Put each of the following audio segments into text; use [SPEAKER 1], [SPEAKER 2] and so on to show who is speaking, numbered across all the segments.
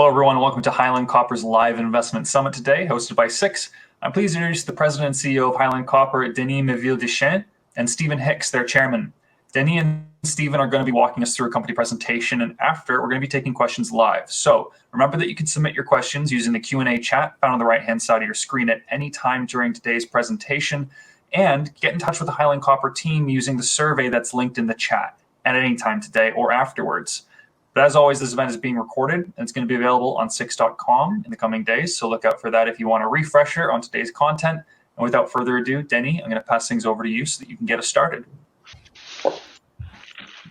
[SPEAKER 1] Hello, everyone. Welcome to Highland Copper's live investment summit today, hosted by Hicks. I'm pleased to introduce the president and CEO of Highland Copper, Denis Miville-Deschênes, and Stephen Hicks, their chairman. Denis and Stephen are going to be walking us through a company presentation, and after, we're going to be taking questions live. So remember that you can submit your questions using the Q&A chat found on the right-hand side of your screen at any time during today's presentation, and get in touch with the Highland Copper team using the survey that's linked in the chat at any time today or afterwards. But as always, this event is being recorded, and it's going to be available on Six.com in the coming days, so look out for that if you want a refresher on today's content. And without further ado, Denis, I'm going to pass things over to you so that you can get us started.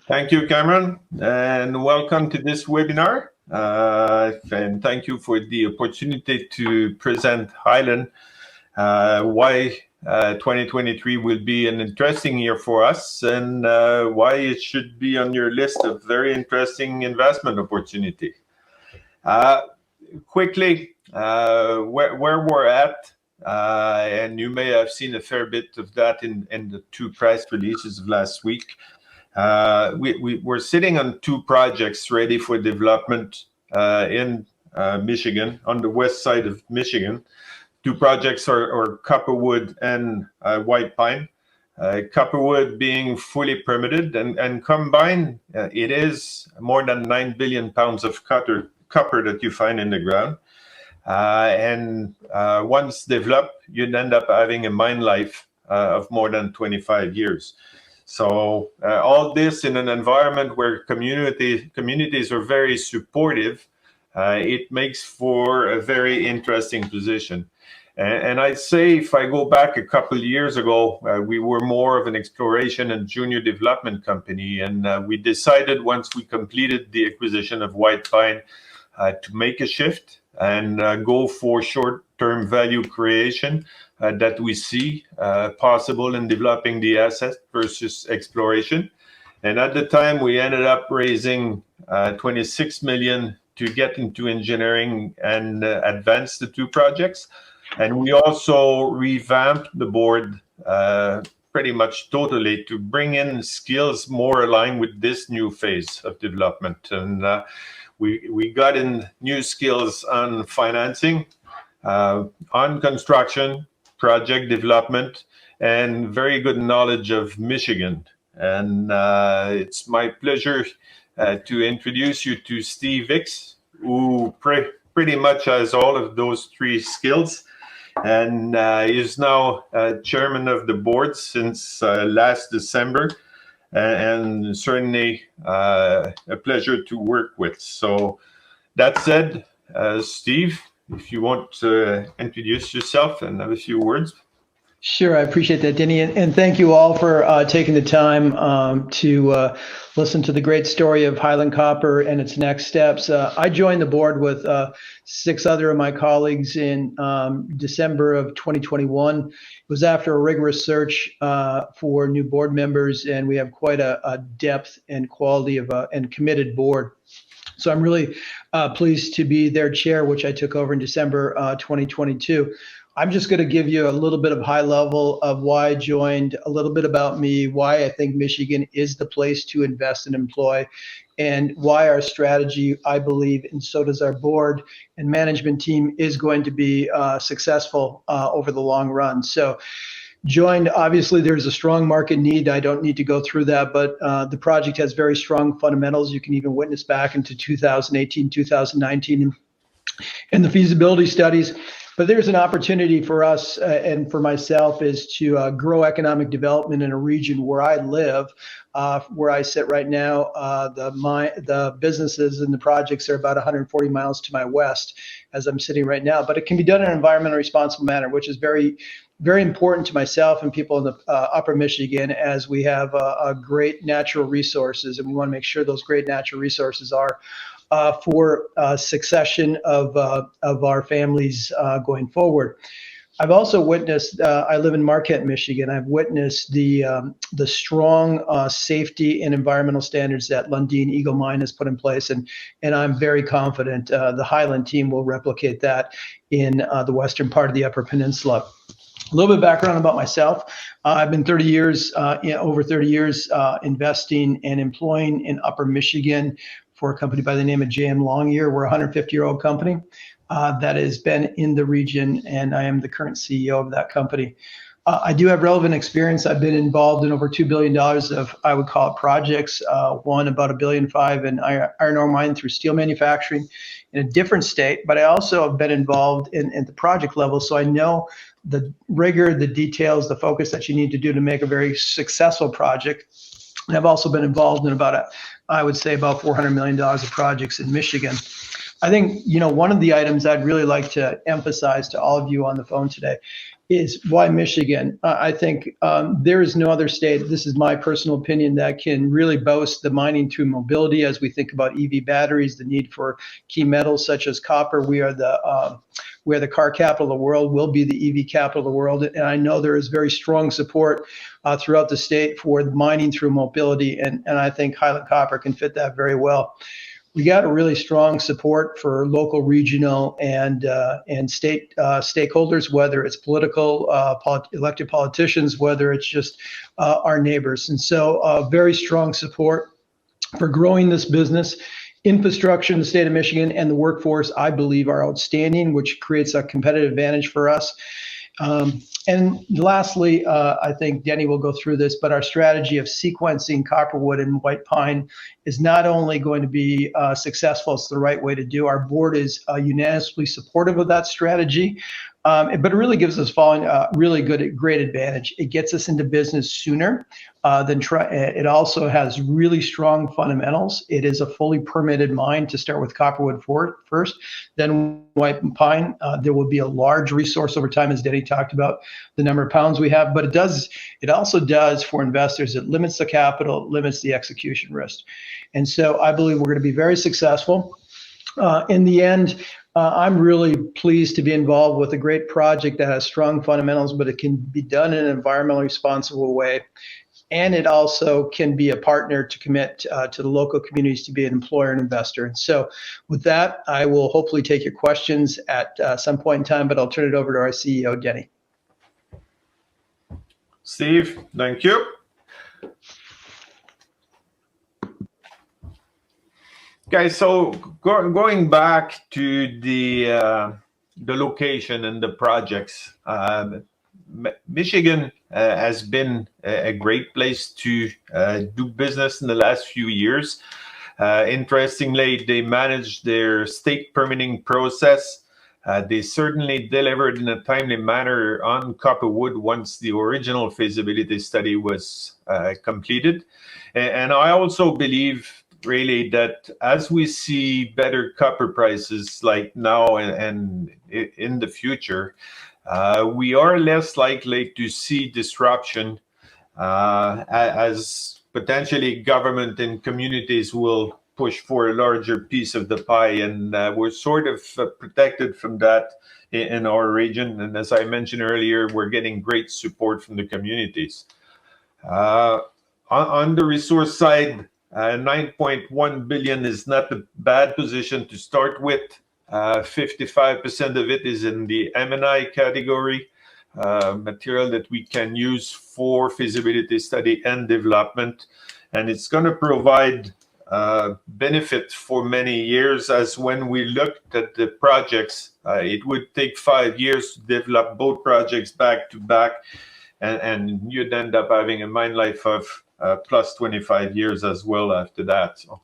[SPEAKER 2] Thank you, Cameron, and welcome to this webinar. And thank you for the opportunity to present Highland, why 2023 will be an interesting year for us, and why it should be on your list of very interesting investment opportunity. Quickly, where we're at, and you may have seen a fair bit of that in the two press releases of last week. We're sitting on two projects ready for development in Michigan, on the west side of Michigan. Two projects are Copperwood and White Pine. Copperwood being fully permitted, and combined, it is more than 9 billion pounds of copper that you find in the ground. And once developed, you'd end up having a mine life of more than 25 years. So all this in an environment where communities are very supportive, it makes for a very interesting position. And I'd say if I go back a couple of years ago, we were more of an exploration and junior development company. And we decided once we completed the acquisition of White Pine to make a shift and go for short-term value creation that we see possible in developing the asset versus exploration. And at the time, we ended up raising 26 million to get into engineering and advance the two projects. And we also revamped the board pretty much totally to bring in skills more aligned with this new phase of development. And we got in new skills on financing, on construction, project development, and very good knowledge of Michigan. And it's my pleasure to introduce you to Steve Hicks, who pretty much has all of those three skills. And is now chairman of the board since last December, and certainly a pleasure to work with. So that said, Steve, if you want to introduce yourself and have a few words.
[SPEAKER 3] Sure, I appreciate that, Denis, and thank you all for taking the time to listen to the great story of Highland Copper and its next steps. I joined the board with 6 other of my colleagues in December of 2021. It was after a rigorous search for new board members, and we have quite a depth and quality of and committed board. So I'm really pleased to be their chair, which I took over in December 2022. I'm just going to give you a little bit of high level of why I joined, a little bit about me, why I think Michigan is the place to invest and employ, and why our strategy, I believe, and so does our board and management team, is going to be successful over the long run. So joined, obviously, there's a strong market need. I don't need to go through that, but the project has very strong fundamentals. You can even witness back into 2018, 2019 and the feasibility studies. But there's an opportunity for us and for myself is to grow economic development in a region where I live, where I sit right now. The businesses and the projects are about 140 miles to my west as I'm sitting right now. But it can be done in an environmentally responsible manner, which is very, very important to myself and people in the upper Michigan, as we have great natural resources, and we want to make sure those great natural resources are for succession of our families going forward. I've also witnessed, I live in Marquette, Michigan. I've witnessed the strong safety and environmental standards that Lundin Eagle Mine has put in place, and I'm very confident the Highland team will replicate that in the western part of the Upper Peninsula. A little bit of background about myself. I've been over 30 years investing and employing in Upper Michigan, for a company by the name of J.M. Longyear. We're a 150-year-old company that has been in the region, and I am the current CEO of that company. I do have relevant experience. I've been involved in over $2 billion of, I would call it, projects. One about $1.5 billion in iron ore mine through steel manufacturing in a different state, but I also have been involved in the project level, so I know the rigor, the details, the focus that you need to do to make a very successful project. And I've also been involved in I would say about $400 million of projects in Michigan. I think, one of the items I'd really like to emphasize to all of you on the phone today is why Michigan. I think there is no other state, this is my personal opinion, that can really boast the mining through mobility as we think about EV batteries, the need for key metals such as copper. We are the car capital of the world, will be the EV capital of the world. And I know there is very strong support throughout the state for the mining through mobility. And I think Highland Copper can fit that very well. We got a really strong support for local, regional, and state stakeholders, whether it's political, elected politicians, whether it's just our neighbors. And so very strong support for growing this business. Infrastructure in the state of Michigan and the workforce, I believe, are outstanding, which creates a competitive advantage for us. And lastly, I think Denny will go through this, but our strategy of sequencing Copperwood and white pine is not only going to be successful, it's the right way to do. Our board is unanimously supportive of that strategy, but it really gives us great advantage. It gets us into business sooner than it also has really strong fundamentals. It is a fully permitted mine to start with Copperwood first, then white pine. There will be a large resource over time, as Denny talked about, the number of pounds we have, but it also does for investors. It limits the capital, limits the execution risk. And so I believe we're going to be very successful. In the end, I'm really pleased to be involved with a great project that has strong fundamentals, but it can be done in an environmentally responsible way. And it also can be a partner to commit to the local communities to be an employer and investor. And so with that, I will hopefully take your questions at some point in time, but I'll turn it over to our CEO, Denny.
[SPEAKER 2] Steve, thank you. Okay, so going back to the location and the projects, Michigan has been a great place to do business in the last few years. Interestingly, they managed their state permitting process. They certainly delivered in a timely manner on Copperwood once the original feasibility study was completed. And I also believe really that as we see better copper prices like now and in the future, we are less likely to see disruption as potentially government and communities will push for a larger piece of the pie, and we're sort of protected from that in our region. And as I mentioned earlier, we're getting great support from the communities. On the resource side, 9.1 billion is not a bad position to start with. 55% of it is in the M&I category, material that we can use for feasibility study and development. And it's going to provide benefit for many years, as when we looked at the projects, it would take 5 years to develop both projects back to back, and you'd end up having a mine life of plus 25 years as well after that. So,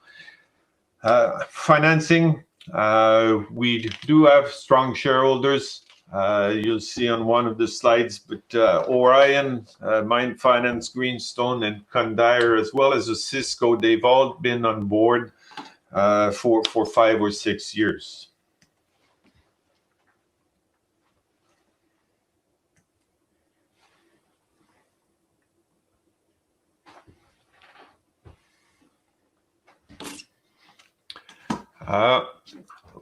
[SPEAKER 2] financing, we do have strong shareholders. You'll see on one of the slides, but Orion, Mine Finance, Greenstone, and Condire, as well as Cisco, they've all been on board for 5 or 6 years.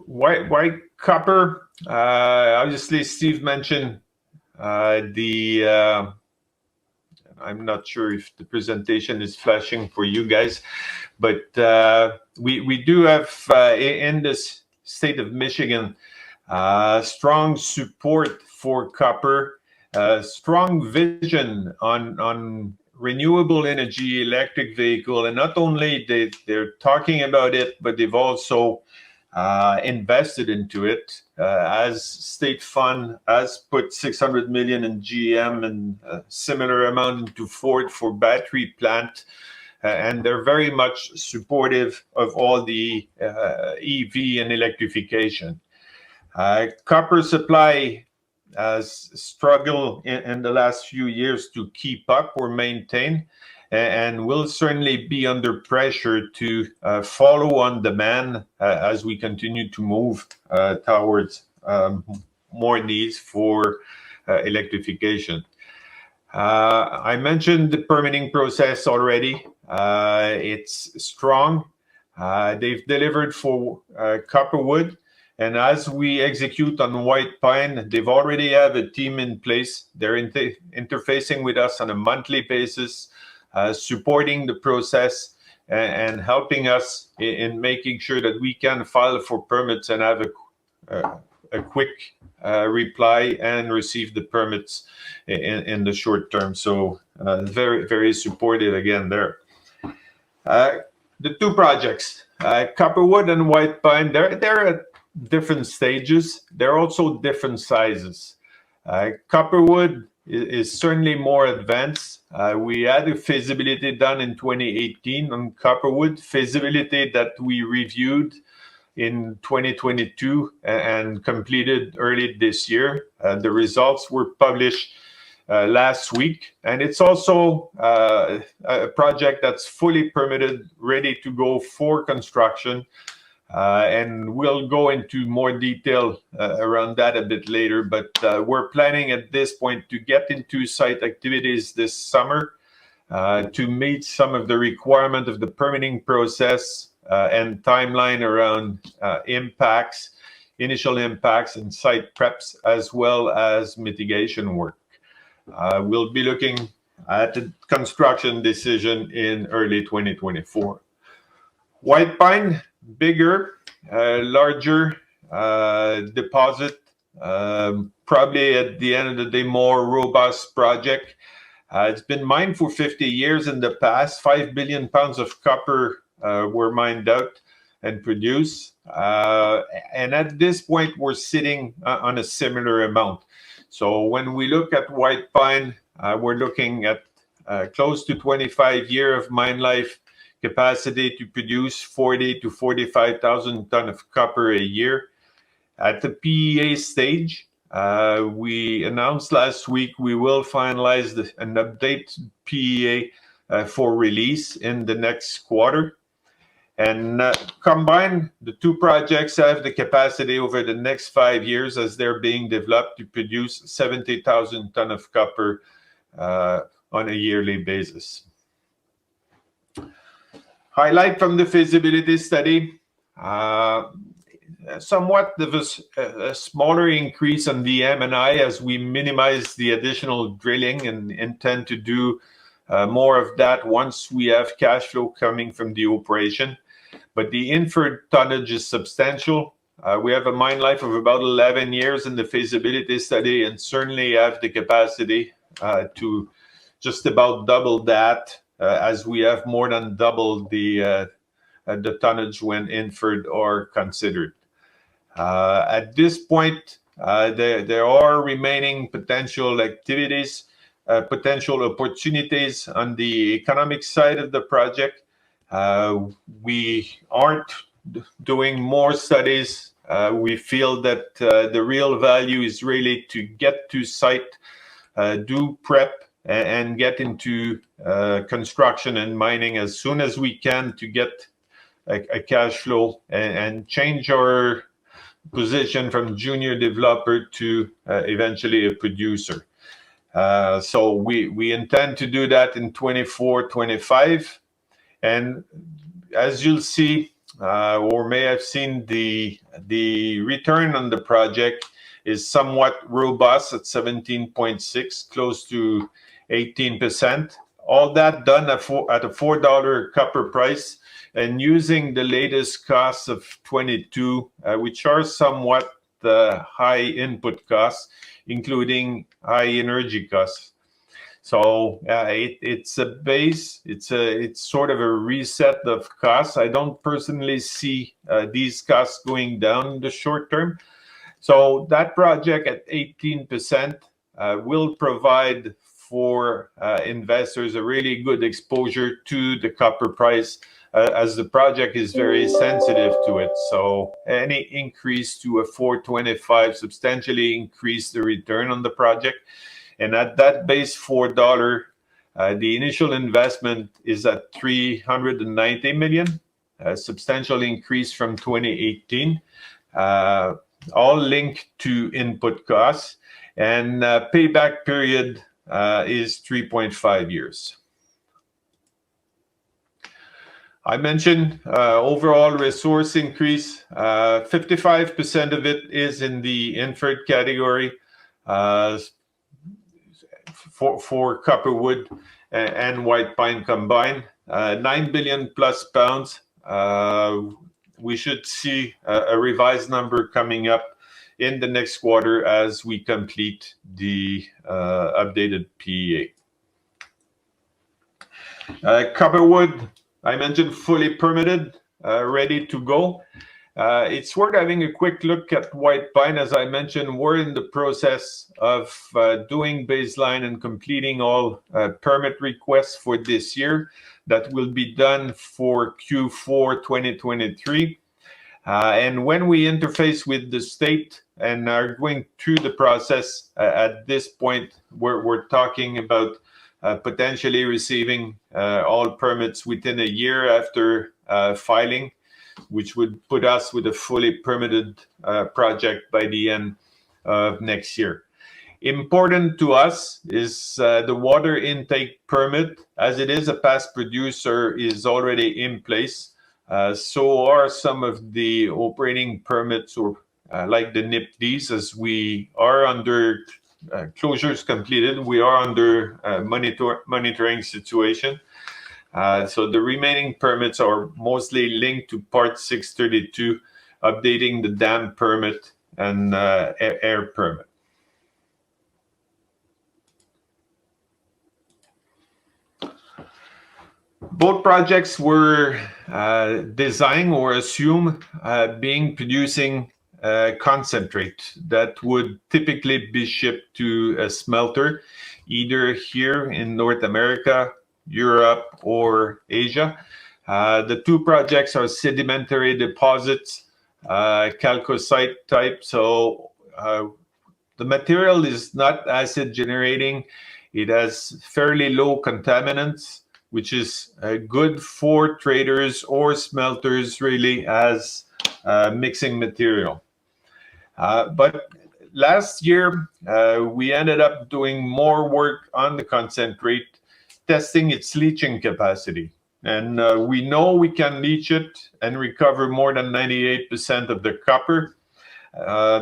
[SPEAKER 2] White copper, obviously Steve mentioned I'm not sure if the presentation is flashing for you guys, but we do have in this state of Michigan strong support for copper, strong vision on renewable energy, electric vehicle, and not only they're talking about it, but they've also invested into it. As State Fund has put 600 million in GM and a similar amount into Ford for battery plant. And they're very much supportive of all the EV and electrification. Copper supply has struggled in the last few years to keep up or maintain, and will certainly be under pressure to follow on demand as we continue to move towards more needs for electrification. I mentioned the permitting process already. It's strong. They've delivered for Copperwood, and as we execute on White Pine, they've already have a team in place. They're interfacing with us on a monthly basis, supporting the process and helping us in making sure that we can file for permits and have a quick reply and receive the permits in the short term. So very, very supportive again there. The two projects, Copperwood and White Pine, they're at different stages. They're also different sizes. Copperwood is certainly more advanced. We had a feasibility done in 2018 on Copperwood, feasibility that we reviewed in 2022 and completed early this year. The results were published last week, and it's also a project that's fully permitted, ready to go for construction. And we'll go into more detail around that a bit later, but we're planning at this point to get into site activities this summer to meet some of the requirement of the permitting process and timeline around impacts, initial impacts and site preps, as well as mitigation work. We'll be looking at the construction decision in early 2024. White Pine, bigger, larger deposit, probably at the end of the day, more robust project. It's been mined for 50 years in the past. 5 billion pounds of copper were mined out and produced. And at this point, we're sitting on a similar amount. So when we look at White Pine, we're looking at close to 25 years of mine life, capacity to produce 40 to 45,000 tons of copper a year. At the PEA stage, we announced last week we will finalize an update PEA for release in the next quarter. And combined, the two projects have the capacity over the next 5 years, as they're being developed, to produce 70,000 tons of copper on a yearly basis. Highlight from the feasibility study, somewhat of a smaller increase on the M&I as we minimize the additional drilling and intend to do more of that once we have cash flow coming from the operation. But the inferred tonnage is substantial. We have a mine life of about 11 years in the feasibility study, and certainly have the capacity to just about double that, as we have more than doubled the tonnage when inferred or considered. At this point, there are remaining potential activities, potential opportunities on the economic side of the project. We aren't doing more studies. We feel that the real value is really to get to site, do prep, and get into construction and mining as soon as we can to get a cash flow and change our position from junior developer to eventually a producer. So we intend to do that in 24, 25. And as you'll see, or may have seen, the return on the project is somewhat robust at 17.6, close to 18%. All that done at a $4 copper price, and using the latest costs of 22, which are somewhat high input costs, including high energy costs. So it's a base. It's sort of a reset of costs. I don't personally see these costs going down in the short term. So that project at 18% will provide for investors a really good exposure to the copper price, as the project is very sensitive to it. So any increase to a 425 substantially increase the return on the project. And at that base $4, the initial investment is at $390 million, a substantial increase from 2018, all linked to input costs, and payback period is 3.5 years. I mentioned overall resource increase. 55% of it is in the inferred category for Copperwood and white pine combined. 9 billion plus pounds. We should see a revised number coming up in the next quarter as we complete the updated PEA. Copperwood, I mentioned, fully permitted, ready to go. It's worth having a quick look at white pine. As I mentioned, we're in the process of doing baseline and completing all permit requests for this year. That will be done for Q4 2023. And when we interface with the state and are going through the process, at this point, we're talking about potentially receiving all permits within a year after filing, which would put us with a fully permitted project by the end of next year. Important to us is the water intake permit, as it is a past producer, is already in place. So are some of the operating permits, or like the NIPDs, as we are under closures completed. We are under monitoring situation. So the remaining permits are mostly linked to Part 632, updating the dam permit and air permit. Both projects were designed or assumed being producing concentrate that would typically be shipped to a smelter, either here in North America, Europe, or Asia. The two projects are sedimentary deposits, chalcocite type. So the material is not acid generating. It has fairly low contaminants, which is good for traders or smelters, really, as mixing material. But last year, we ended up doing more work on the concentrate, testing its leaching capacity. And we know we can leach it and recover more than 98% of the copper.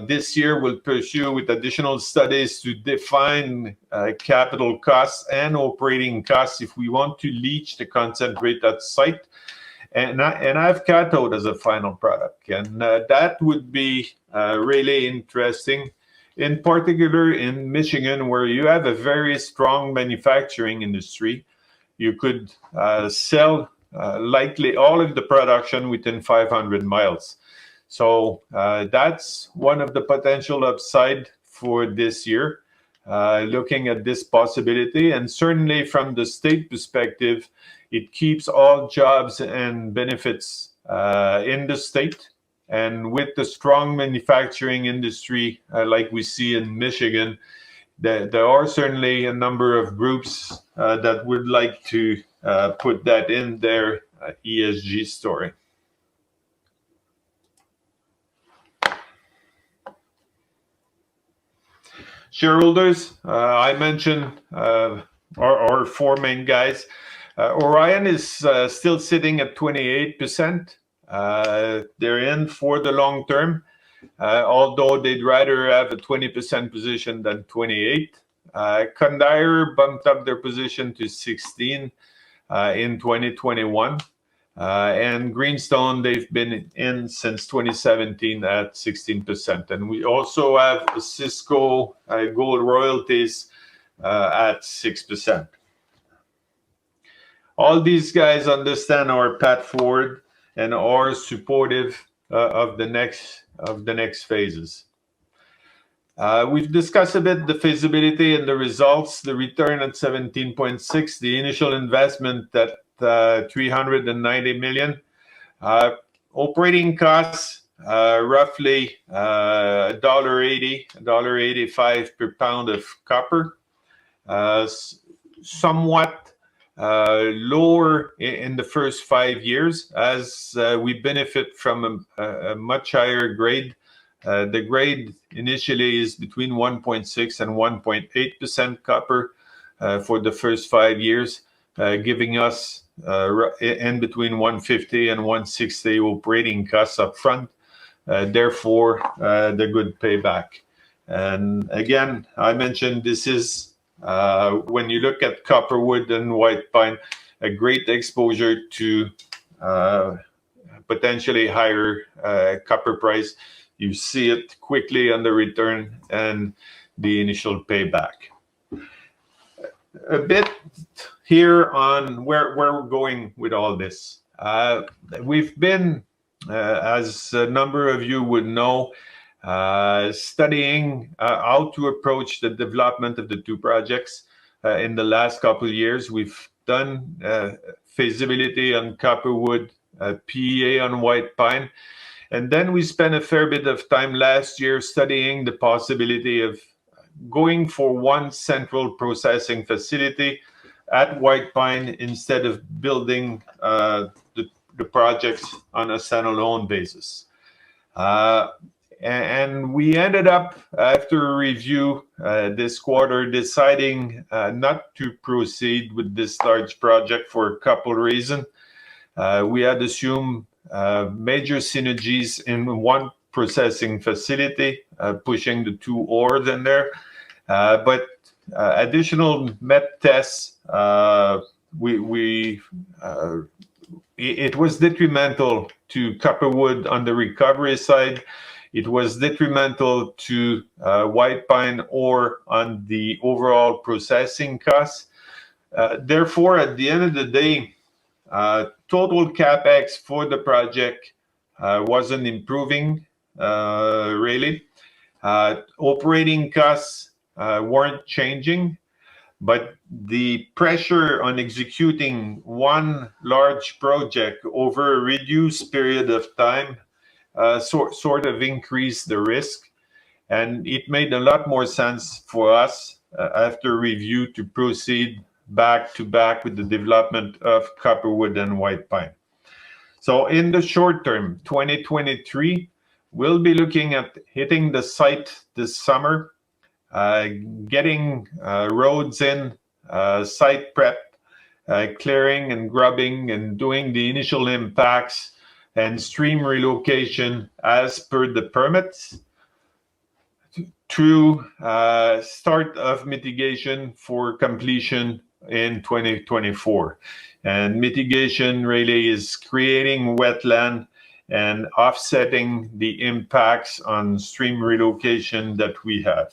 [SPEAKER 2] This year, we'll pursue with additional studies to define capital costs and operating costs if we want to leach the concentrate at site and have cathode as a final product. And that would be really interesting, in particular in Michigan, where you have a very strong manufacturing industry. You could sell likely all of the production within 500 miles. So that's one of the potential upside for this year, looking at this possibility. And certainly from the state perspective, it keeps all jobs and benefits in the state. And with the strong manufacturing industry, like we see in Michigan, there are certainly a number of groups that would like to put that in their ESG story. Shareholders, I mentioned our four main guys. Orion is still sitting at 28%. They're in for the long term, although they'd rather have a 20% position than 28%. Condire bumped up their position to 16% in 2021. And Greenstone, they've been in since 2017 at 16%. And we also have Cisco Gold Royalties at 6%. All these guys understand our path forward and are supportive of the next phases. We've discussed a bit the feasibility and the results, the return at 17.6, the initial investment at 390 million. Operating costs, roughly $1.80, $1.85 per pound of copper. Somewhat lower in the first 5 years as we benefit from a much higher grade. The grade initially is between 1.6 and 1.8% copper for the first 5 years, giving us in between 150 and 160 operating costs up front, therefore the good payback. And again, I mentioned this is, when you look at Copperwood and white pine, a great exposure to potentially higher copper price. You see it quickly on the return and the initial payback. A bit here on where we're going with all this. We've been, as a number of you would know, studying how to approach the development of the two projects. In the last couple of years, we've done feasibility on Copperwood, PEA on white pine. And then we spent a fair bit of time last year studying the possibility of going for one central processing facility at white pine instead of building the projects on a standalone basis. And we ended up, after a review this quarter, deciding not to proceed with this large project for a couple of reasons. We had assumed major synergies in one processing facility, pushing the two ores in there. But additional met tests, it was detrimental to Copperwood on the recovery side. It was detrimental to white pine ore on the overall processing costs. Therefore, at the end of the day, total capex for the project wasn't improving really. Operating costs weren't changing, but the pressure on executing one large project over a reduced period of time sort of increased the risk, and it made a lot more sense for us after review to proceed back to back with the development of Copperwood and white pine. So in the short term, 2023, we'll be looking at hitting the site this summer, getting roads in, site prep, clearing and grubbing and doing the initial impacts and stream relocation as per the permits, to start of mitigation for completion in 2024. And mitigation really is creating wetland and offsetting the impacts on stream relocation that we have.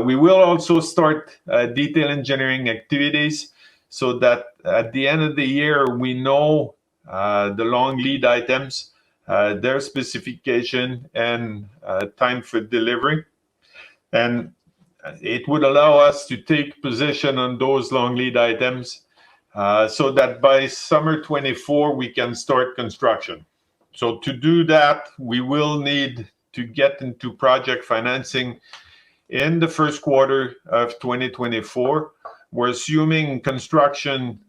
[SPEAKER 2] We will also start detail engineering activities so that at the end of the year, we know the long lead items, their specification and time for delivery. And it would allow us to take position on those long lead items so that by summer 24, we can start construction. So to do that, we will need to get into project financing in the first quarter of 2024. We're assuming construction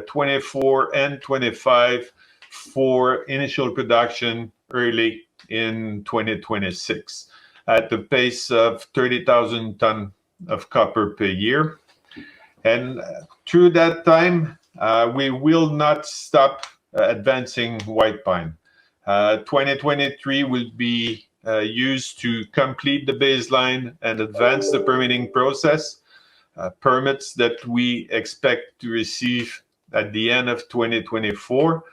[SPEAKER 2] 24 and 25 for initial production early in 2026 at the pace of 30,000 tons of copper per year. And through that time, we will not stop advancing white pine. 2023 will be used to complete the baseline and advance the permitting process, permits that we expect to receive at the end of 2024.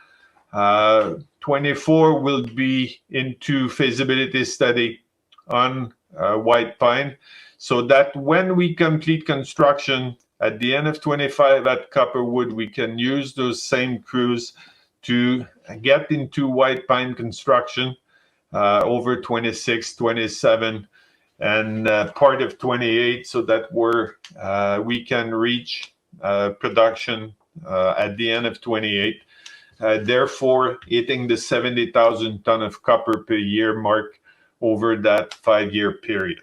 [SPEAKER 2] 24 will be into feasibility study on white pine, so that when we complete construction at the end of 25 at Copperwood, we can use those same crews to get into white pine construction over 26, 27, and part of 28, so that we can reach production at the end of 28, therefore hitting the 70,000 ton of copper per year mark over that 5-year period.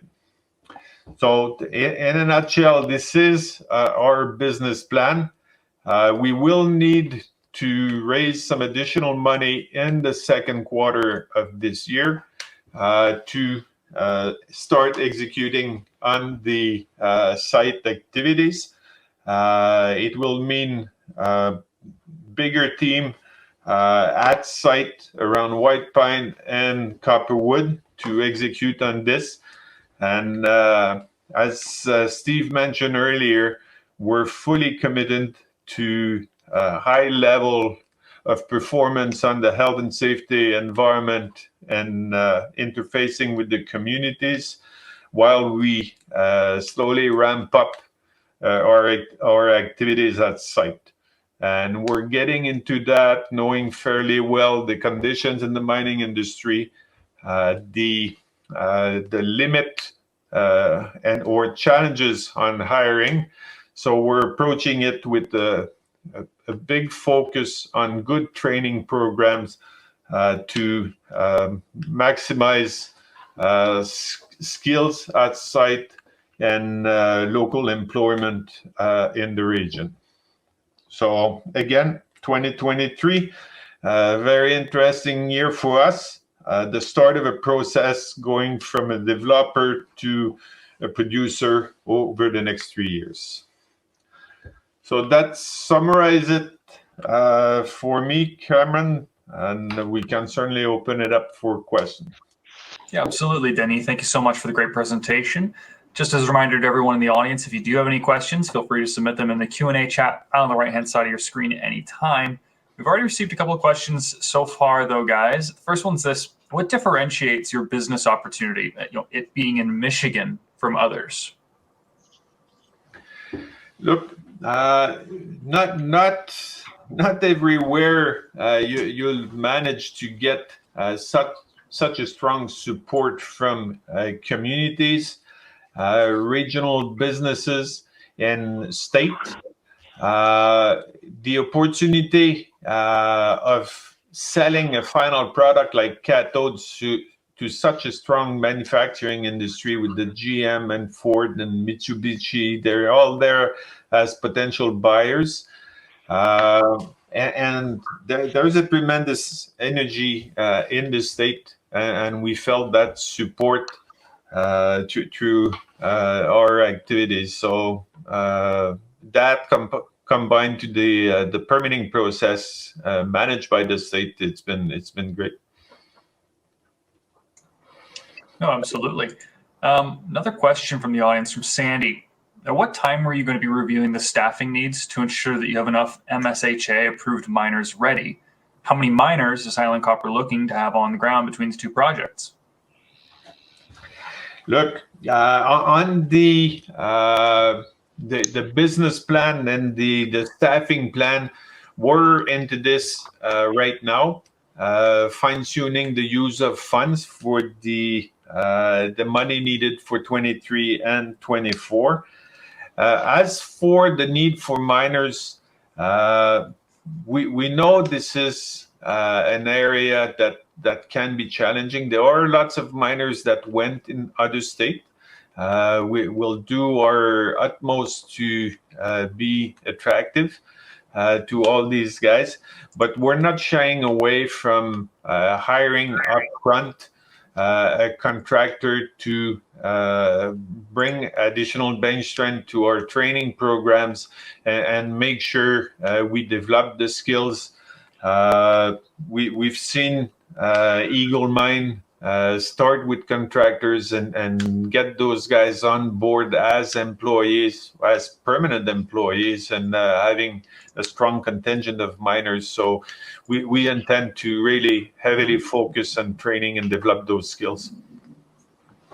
[SPEAKER 2] So in a nutshell, this is our business plan. We will need to raise some additional money in the second quarter of this year to start executing on the site activities. It will mean bigger team at site around white pine and Copperwood to execute on this. And as Steve mentioned earlier, we're fully committed to a high level of performance on the health and safety, environment, and interfacing with the communities, while we slowly ramp up our activities at site. And we're getting into that knowing fairly well the conditions in the mining industry, the limit and or challenges on hiring. So we're approaching it with a big focus on good training programs to maximize skills at site and local employment in the region. So again, 2023, very interesting year for us. The start of a process going from a developer to a producer over the next 3 years. So that summarizes it for me, Cameron, and we can certainly open it up for questions.
[SPEAKER 1] Yeah, absolutely, Denis. Thank you so much for the great presentation. Just as a reminder to everyone in the audience, if you do have any questions, feel free to submit them in the Q&A chat on the right-hand side of your screen at any time. We've already received a couple of questions so far, though, guys. The first one's this: what differentiates your business opportunity, it being in Michigan, from others?
[SPEAKER 2] Look, not everywhere you'll manage to get such a strong support from communities, regional businesses, and state. The opportunity of selling a final product like cathodes to such a strong manufacturing industry with the GM and Ford and Mitsubishi, they're all there as potential buyers. And there's a tremendous energy in the state, and we felt that support through our activities. So that combined to the permitting process managed by the state, it's been great.
[SPEAKER 1] No, absolutely. Another question from the audience from Sandy. At what time were you going to be reviewing the staffing needs to ensure that you have enough MSHA-approved miners ready? How many miners is Highland Copper looking to have on the ground between the two projects?
[SPEAKER 2] Look, on the business plan and the staffing plan, we're into this right now, fine-tuning the use of funds for the money needed for 23 and 24. As for the need for miners, we know this is an area that can be challenging. There are lots of miners that went in other states. We will do our utmost to be attractive to all these guys, but we're not shying away from hiring upfront a contractor to bring additional bench strength to our training programs and make sure we develop the skills. We've seen Eagle Mine start with contractors and get those guys on board as employees, as permanent employees, and having a strong contingent of miners. So we intend to really heavily focus on training and develop those skills.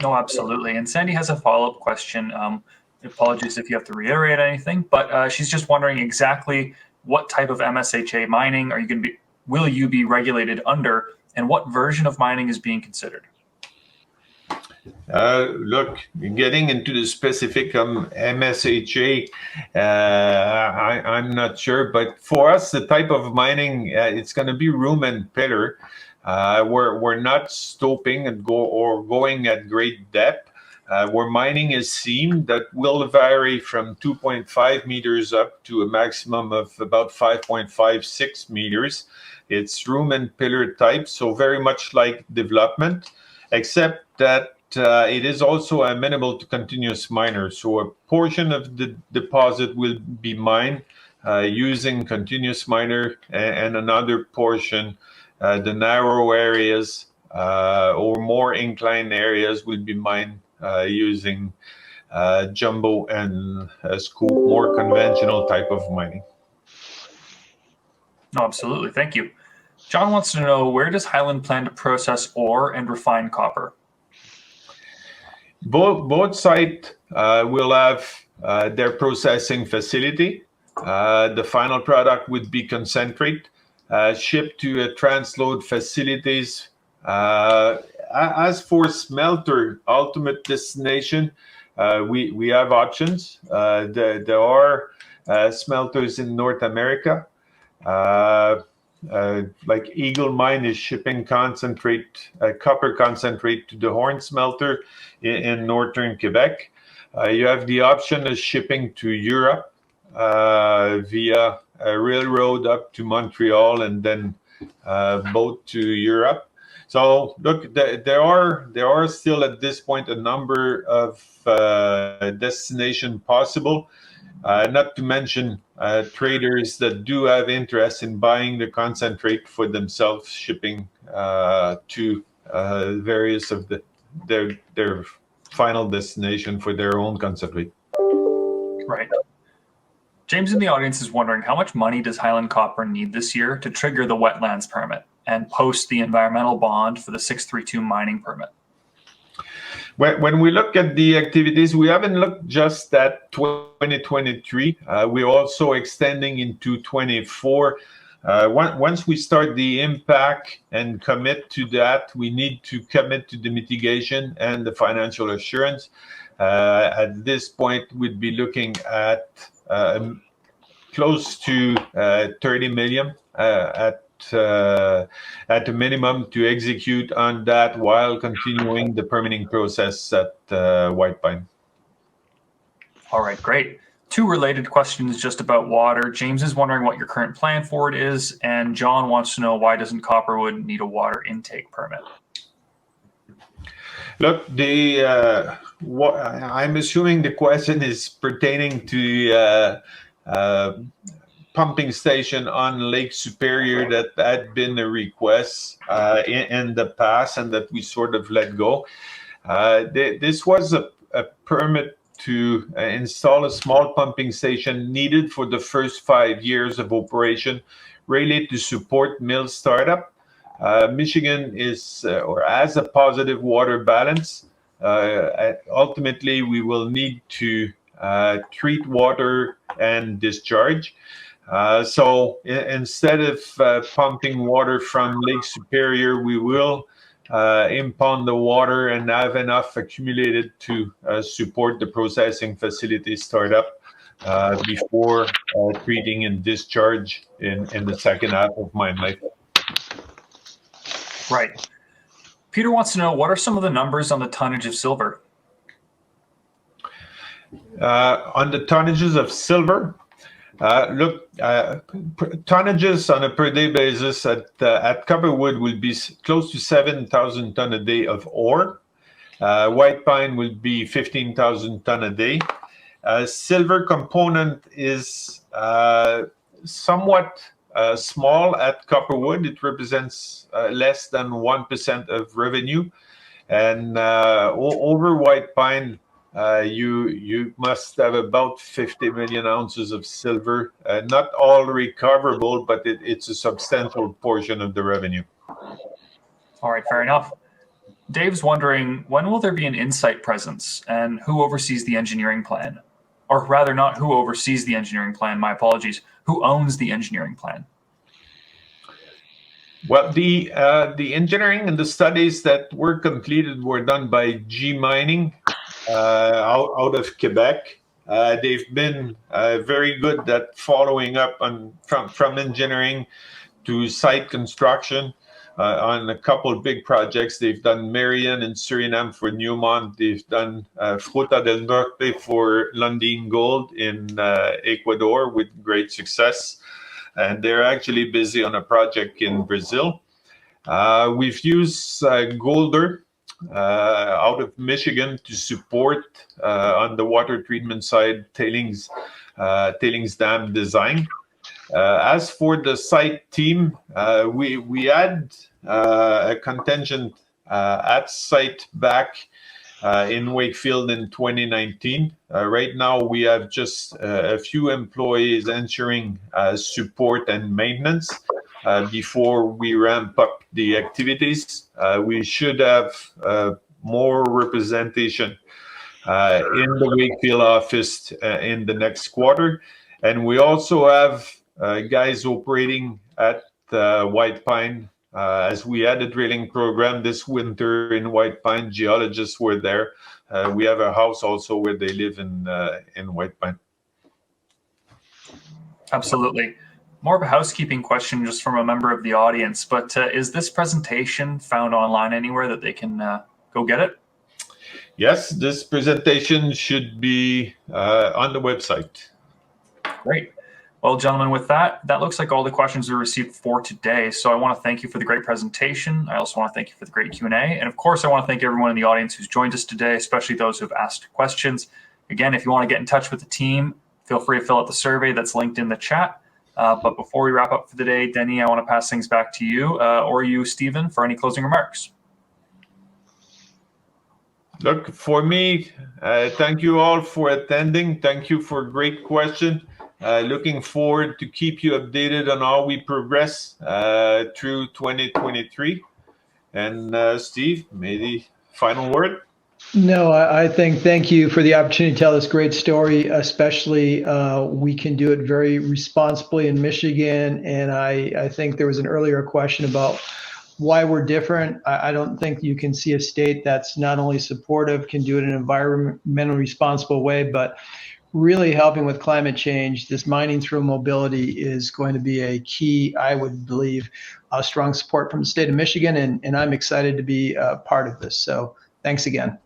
[SPEAKER 1] No, absolutely. And Sandy has a follow-up question. Apologies if you have to reiterate anything, but she's just wondering exactly what type of MSHA mining are you going to be, will you be regulated under, and what version of mining is being considered?
[SPEAKER 2] Look, getting into the specific MSHA, I'm not sure, but for us, the type of mining, it's going to be room and pillar. We're not stoping and going at great depth. We're mining a seam that will vary from 2.5 meters up to a maximum of about 5.56 meters. It's room and pillar type, so very much like development, except that it is also amenable to continuous miner. So a portion of the deposit will be mined using continuous miner, and another portion, the narrow areas or more inclined areas, will be mined using jumbo and scoop, more conventional type of mining.
[SPEAKER 1] No, absolutely. Thank you. John wants to know, where does Highland plan to process ore and refine copper?
[SPEAKER 2] Both sites will have their processing facility. The final product would be concentrate, shipped to transload facilities. As for smelter ultimate destination, we have options. There are smelters in North America. Like Eagle Mine is shipping concentrate, copper concentrate, to the Horn smelter in northern Quebec. You have the option of shipping to Europe via a railroad up to Montreal and then boat to Europe. So look, there are still at this point a number of destinations possible. Not to mention traders that do have interest in buying the concentrate for themselves, shipping to various of their final destination for their own concentrate.
[SPEAKER 1] Right. James in the audience is wondering, how much money does Highland Copper need this year to trigger the wetlands permit and post the environmental bond for the 632 mining permit?
[SPEAKER 2] When we look at the activities, we haven't looked just at 2023. We're also extending into 24. Once we start the impact and commit to that, we need to commit to the mitigation and the financial assurance. At this point, we'd be looking at close to 30 million at a minimum to execute on that while continuing the permitting process at White Pine.
[SPEAKER 1] All right, great. Two related questions just about water. James is wondering what your current plan for it is, and John wants to know, why doesn't Copperwood need a water intake permit?
[SPEAKER 2] Look, I'm assuming the question is pertaining to pumping station on Lake Superior that had been a request in the past and that we sort of let go. This was a permit to install a small pumping station needed for the first 5 years of operation, really to support mill startup. Michigan is or has a positive water balance. Ultimately, we will need to treat water and discharge. So instead of pumping water from Lake Superior, we will impound the water and have enough accumulated to support the processing facility startup before treating and discharge in the second half of mine life.
[SPEAKER 1] Right. Peter wants to know, what are some of the numbers on the tonnage of silver?
[SPEAKER 2] On the tonnages of silver, look, tonnages on a per day basis at Copperwood will be close to 7,000 ton a day of ore. White Pine will be 15,000 ton a day. Silver component is somewhat small at Copperwood. It represents less than 1% of revenue. And over White Pine, you must have about 50 million ounces of silver. Not all recoverable, but it's a substantial portion of the revenue.
[SPEAKER 1] All right, fair enough. Dave's wondering, when will there be an Insight presence, and who oversees the engineering plan? Or rather, not who oversees the engineering plan, my apologies, who owns the engineering plan?
[SPEAKER 2] Well, the engineering and the studies that were completed were done by G Mining out of Quebec. They've been very good at following up on from engineering to site construction on a couple of big projects. They've done Marion in Suriname for Newmont. They've done Fruta del Norte for Lundin Gold in Ecuador with great success. And they're actually busy on a project in Brazil. We've used Golder out of Michigan to support on the water treatment side tailings dam design. As for the site team, we had a contingent at site back in Wakefield in 2019. Right now, we have just a few employees ensuring support and maintenance before we ramp up the activities. We should have more representation in the Wakefield office in the next quarter. And we also have guys operating at White Pine. As we had a drilling program this winter in White Pine, geologists were there. We have a house also where they live in White Pine.
[SPEAKER 1] Absolutely. More of a housekeeping question just from a member of the audience, but is this presentation found online anywhere that they can go get it?
[SPEAKER 2] Yes, this presentation should be on the website.
[SPEAKER 1] Great. Well, gentlemen, with that looks like all the questions we received for today. So I want to thank you for the great presentation. I also want to thank you for the great Q&A. And of course, I want to thank everyone in the audience who's joined us today, especially those who have asked questions. Again, if you want to get in touch with the team, feel free to fill out the survey that's linked in the chat. But before we wrap up for the day, Denis, I want to pass things back to you or you, Stephen, for any closing remarks.
[SPEAKER 2] Look, for me, thank you all for attending. Thank you for a great question. Looking forward to keep you updated on how we progress through 2023. And Steve, maybe final word?
[SPEAKER 3] No, I think thank you for the opportunity to tell this great story, especially we can do it very responsibly in Michigan. And I think there was an earlier question about why we're different. I don't think you can see a state that's not only supportive, can do it in an environmentally responsible way, but really helping with climate change. This mining through mobility is going to be a key, I would believe, strong support from the state of Michigan. And I'm excited to be a part of this. So thanks again.